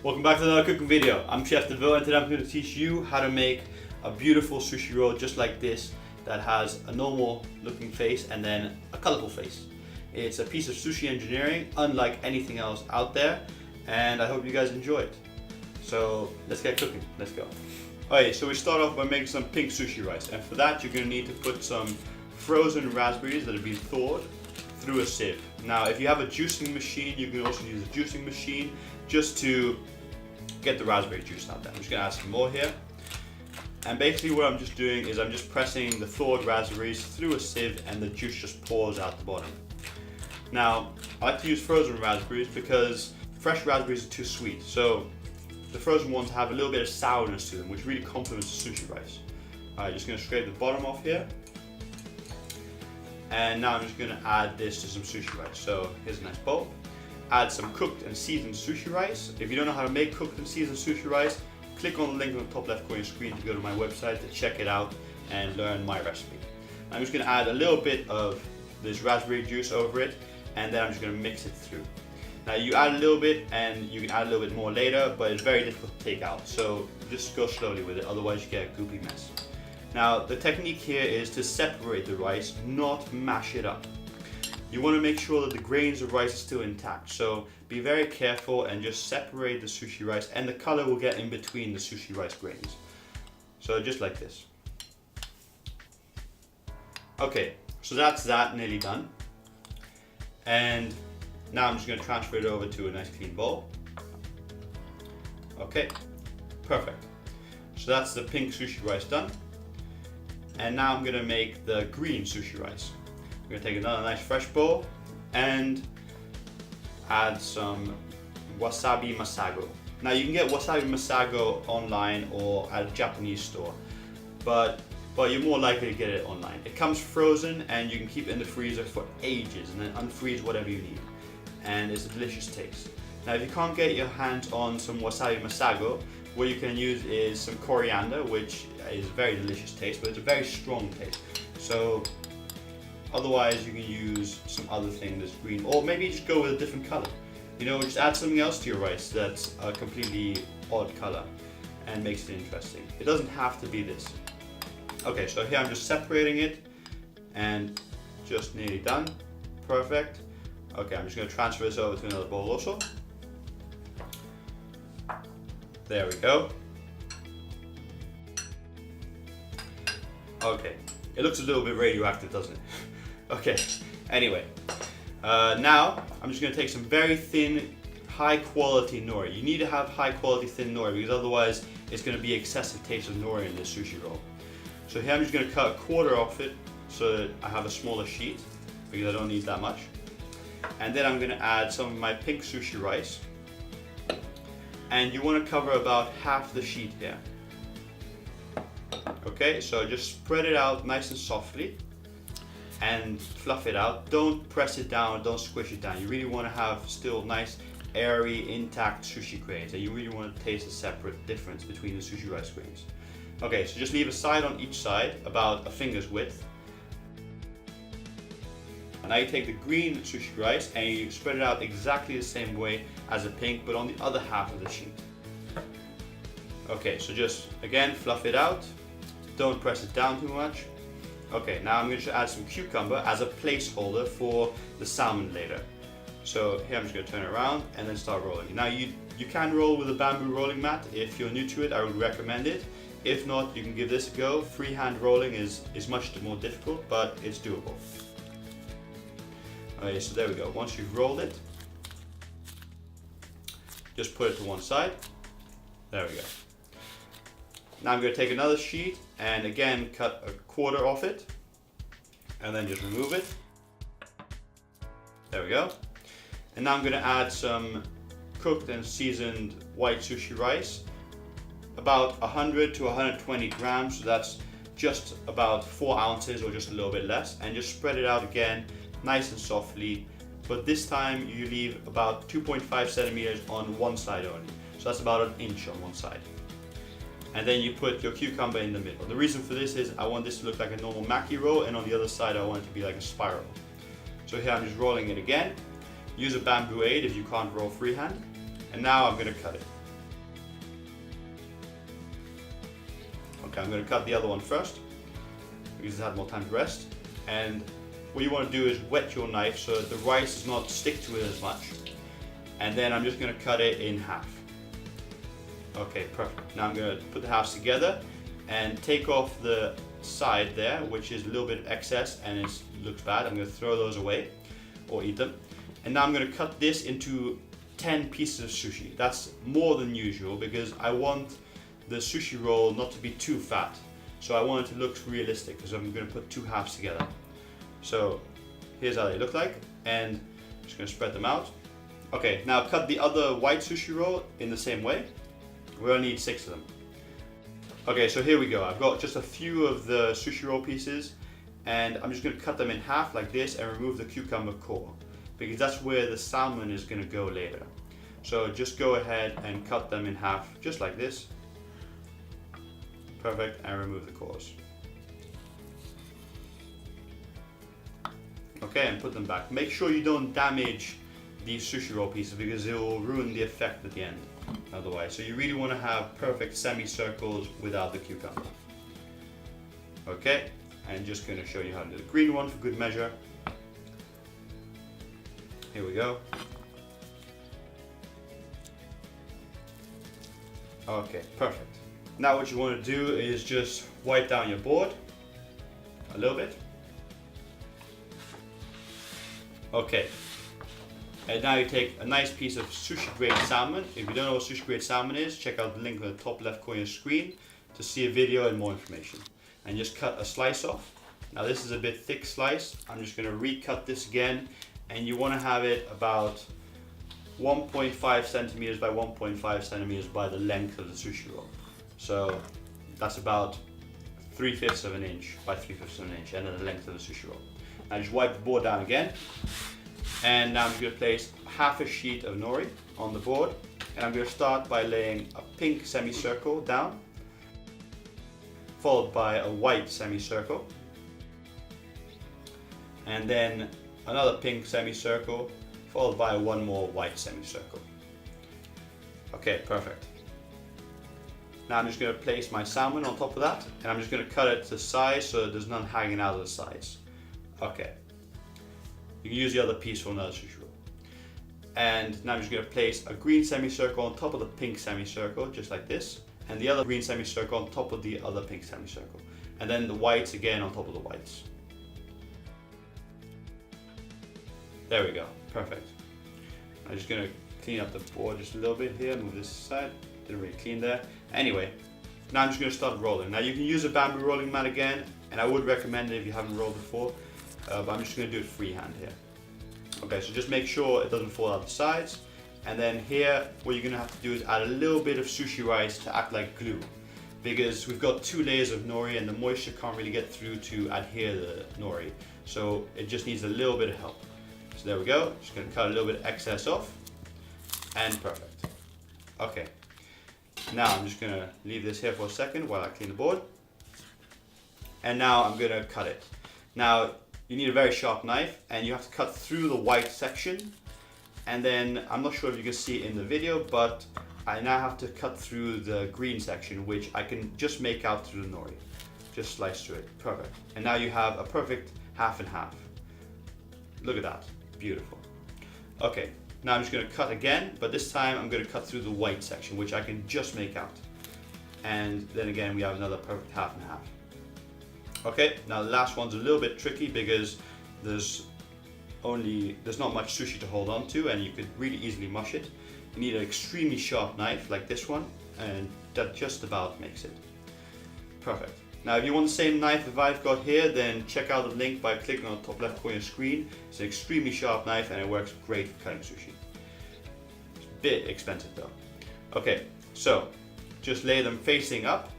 Welcome back to another cooking video. I'm Chef Deville and today I'm going to teach you how to make a beautiful sushi roll just like this that has a normal looking face and then a colorful face. It's a piece of sushi engineering unlike anything else out there, and I hope you guys enjoy it. So let's get cooking, let's go. Alright, so we start off by making some pink sushi rice, and for that you're going to need to put some frozen raspberries that have been thawed through a sieve. Now if you have a juicing machine, you can also use a juicing machine just to get the raspberry juice out there. I'm just going to add some more here. And basically what I'm just doing is I'm just pressing the thawed raspberries through a sieve and the juice just pours out the bottom. Now, I like to use frozen raspberries because fresh raspberries are too sweet. So the frozen ones have a little bit of sourness to them, which really complements the sushi rice. Alright, just going to scrape the bottom off here. And now I'm just going to add this to some sushi rice. So here's a nice bowl. Add some cooked and seasoned sushi rice. If you don't know how to make cooked and seasoned sushi rice, click on the link on the top left corner of your screen to go to my website to check it out and learn my recipe. I'm just going to add a little bit of this raspberry juice over it, and then I'm just going to mix it through. Now you add a little bit and you can add a little bit more later, but it's very difficult to take out, so just go slowly with it, otherwise you get a goopy mess. Now the technique here is to separate the rice, not mash it up. You want to make sure that the grains of rice are still intact, so be very careful and just separate the sushi rice, and the color will get in between the sushi rice grains. So just like this. Okay, so that's that nearly done. And now I'm just going to transfer it over to a nice clean bowl. Okay, perfect. So that's the pink sushi rice done. And now I'm going to make the green sushi rice. I'm going to take another nice fresh bowl and add some wasabi masago. Now you can get wasabi masago online or at a Japanese store, but you're more likely to get it online. It comes frozen and you can keep it in the freezer for ages and then unfreeze whatever you need. And it's a delicious taste. Now if you can't get your hands on some wasabi masago, what you can use is some coriander, which is a very delicious taste, but it's a very strong taste. So otherwise you can use some other thing that's green, or maybe just go with a different color. You know, just add something else to your rice that's a completely odd color and makes it interesting. It doesn't have to be this. Okay, so here I'm just separating it and just nearly done. Perfect. Okay, I'm just going to transfer this over to another bowl also. There we go. Okay, it looks a little bit radioactive, doesn't it? Okay, anyway. Now, I'm just going to take some very thin, high quality nori. You need to have high quality thin nori because otherwise it's going to be excessive taste of nori in this sushi roll. So here I'm just going to cut a quarter off it so that I have a smaller sheet because I don't need that much. And then I'm going to add some of my pink sushi rice. And you want to cover about half the sheet here. Okay, so just spread it out nice and softly and fluff it out. Don't press it down, don't squish it down. You really want to have still nice, airy, intact sushi grains, and you really want to taste a separate difference between the sushi rice grains. Okay, so just leave a side on each side, about a finger's width. And now you take the green sushi rice and you spread it out exactly the same way as the pink, but on the other half of the sheet. Okay, so just again fluff it out. Don't press it down too much. Okay, now I'm going to add some cucumber as a placeholder for the salmon later. So here I'm just going to turn it around and then start rolling. Now you can roll with a bamboo rolling mat. If you're new to it, I would recommend it. If not, you can give this a go. Freehand rolling is much more difficult, but it's doable. Okay, so there we go. Once you've rolled it, just put it to one side. There we go. Now I'm going to take another sheet and again cut a quarter off it and then just remove it. There we go. And now I'm going to add some cooked and seasoned white sushi rice, about 100 to 120 grams, so that's just about 4 ounces or just a little bit less, and just spread it out again nice and softly, but this time you leave about 2.5 centimeters on one side only, so that's about an inch on one side. And then you put your cucumber in the middle. The reason for this is I want this to look like a normal maki roll, and on the other side I want it to be like a spiral. So here I'm just rolling it again. Use a bamboo aid if you can't roll freehand. And now I'm going to cut it. Okay, I'm going to cut the other one first because it had more time to rest. And what you want to do is wet your knife so that the rice does not stick to it as much. And then I'm just going to cut it in half. Okay, perfect. Now I'm going to put the halves together and take off the side there, which is a little bit of excess and it looks bad. I'm going to throw those away or eat them. And now I'm going to cut this into 10 pieces of sushi. That's more than usual because I want the sushi roll not to be too fat. So I want it to look realistic because I'm going to put two halves together. So here's how they look like, and I'm just going to spread them out. Okay, now cut the other white sushi roll in the same way. We only need 6 of them. Okay, so here we go. I've got just a few of the sushi roll pieces, and I'm just going to cut them in half like this and remove the cucumber core, because that's where the salmon is going to go later. So just go ahead and cut them in half just like this. Perfect, and remove the cores. Okay, and put them back. Make sure you don't damage these sushi roll pieces because it will ruin the effect at the end otherwise. So you really want to have perfect semicircles without the cucumber. Okay, I'm just going to show you how to do the green one for good measure. Here we go. Okay, perfect. Now what you want to do is just wipe down your board a little bit. Okay, and now you take a nice piece of sushi grade salmon. If you don't know what sushi grade salmon is, check out the link on the top left corner of your screen to see a video and more information. And just cut a slice off. Now this is a bit thick slice. I'm just going to recut this again, and you want to have it about 1.5 centimeters by 1.5 centimeters by the length of the sushi roll. So that's about 3/5 of an inch by 3/5 of an inch, and then the length of the sushi roll. Now just wipe the board down again, and now I'm going to place half a sheet of nori on the board, and I'm going to start by laying a pink semicircle down, followed by a white semicircle, and then another pink semicircle, followed by one more white semicircle. Okay, perfect. Now I'm just going to place my salmon on top of that, and I'm just going to cut it to size so that there's none hanging out of the sides. Okay. You can use the other piece for another sushi roll. And now I'm just going to place a green semicircle on top of the pink semicircle, just like this, and the other green semicircle on top of the other pink semicircle, and then the whites again on top of the whites. There we go, perfect. I'm just going to clean up the board just a little bit here, move this aside. Didn't really clean there. Anyway, now I'm just going to start rolling. Now you can use a bamboo rolling mat again, and I would recommend it if you haven't rolled before, but I'm just going to do it freehand here. Okay, so just make sure it doesn't fall out the sides, and then here what you're going to have to do is add a little bit of sushi rice to act like glue, because we've got 2 layers of nori and the moisture can't really get through to adhere the nori, so it just needs a little bit of help. So there we go, just going to cut a little bit of excess off, and perfect. Okay. Now I'm just going to leave this here for a second while I clean the board. And now I'm going to cut it. Now you need a very sharp knife, and you have to cut through the white section. And then I'm not sure if you can see it in the video, but I now have to cut through the green section, which I can just make out through the nori. Just slice through it. Perfect. And now you have a perfect half and half. Look at that. Beautiful. Okay. Now I'm just going to cut again, but this time I'm going to cut through the white section, which I can just make out. And then again, we have another perfect half and half. Okay, now the last one's a little bit tricky because there's not much sushi to hold on to, and you could really easily mush it. You need an extremely sharp knife like this one, and that just about makes it. Perfect. Now if you want the same knife that I've got here, then check out the link by clicking on the top left corner of the screen. It's an extremely sharp knife and it works great for cutting sushi. It's a bit expensive though. Okay, so just lay them facing up,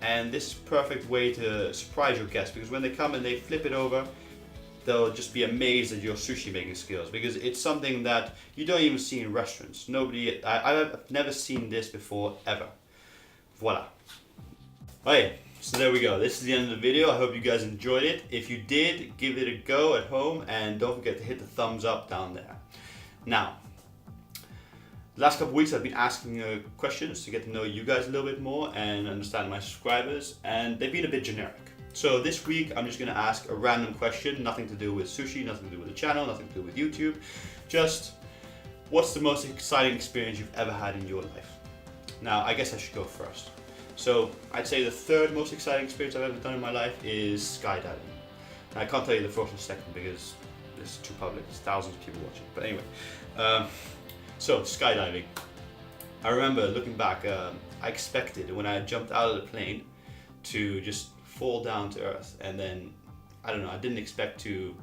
and this is a perfect way to surprise your guests, because when they come and they flip it over, they'll just be amazed at your sushi making skills, because it's something that you don't even see in restaurants. I've never seen this before ever. Voila. Okay. So there we go, this is the end of the video. I hope you guys enjoyed it. If you did, give it a go at home, and don't forget to hit the thumbs up down there. Now, The last couple of weeks I've been asking questions to get to know you guys a little bit more and understand my subscribers, and they've been a bit generic. So this week I'm just going to ask a random question, nothing to do with sushi, nothing to do with the channel, nothing to do with YouTube. Just, what's the most exciting experience you've ever had in your life? Now, I guess I should go first. So I'd say the third most exciting experience I've ever done in my life is skydiving. Now, I can't tell you the first and second because it's too public, there's thousands of people watching. But anyway, so skydiving. I remember looking back, I expected when I jumped out of the plane to just fall down to earth, and then, I don't know, I didn't expect to,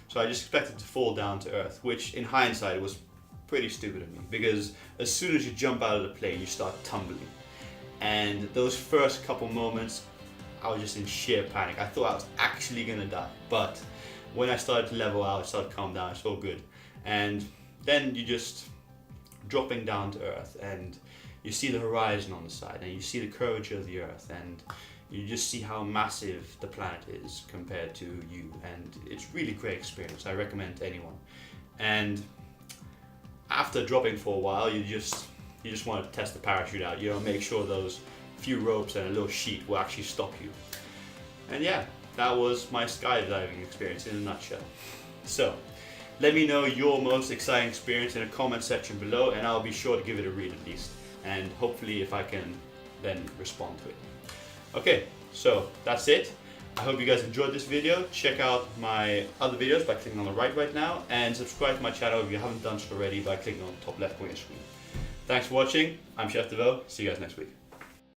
so I just expected to fall down to earth, which in hindsight was pretty stupid of me, because as soon as you jump out of the plane you start tumbling, and those first couple moments I was just in sheer panic. I thought I was actually gonna die, but when I started to level out, I started to calm down, it's all good, and then you just dropping down to earth and you see the horizon on the side and you see the curvature of the earth and you just see how massive the planet is compared to you, and it's really great experience. I recommend to anyone. And after dropping for a while, you just want to test the parachute out, make sure those few ropes and a little sheet will actually stop you. And yeah, that was my skydiving experience in a nutshell. So let me know your most exciting experience in the comment section below, and I'll be sure to give it a read at least, and hopefully if I can then respond to it. Okay, so that's it. I hope you guys enjoyed this video. Check out my other videos by clicking on the right now, and subscribe to my channel if you haven't done so already by clicking on the top left corner of your screen. Thanks for watching. I'm Chef DeVoe. See you guys next week.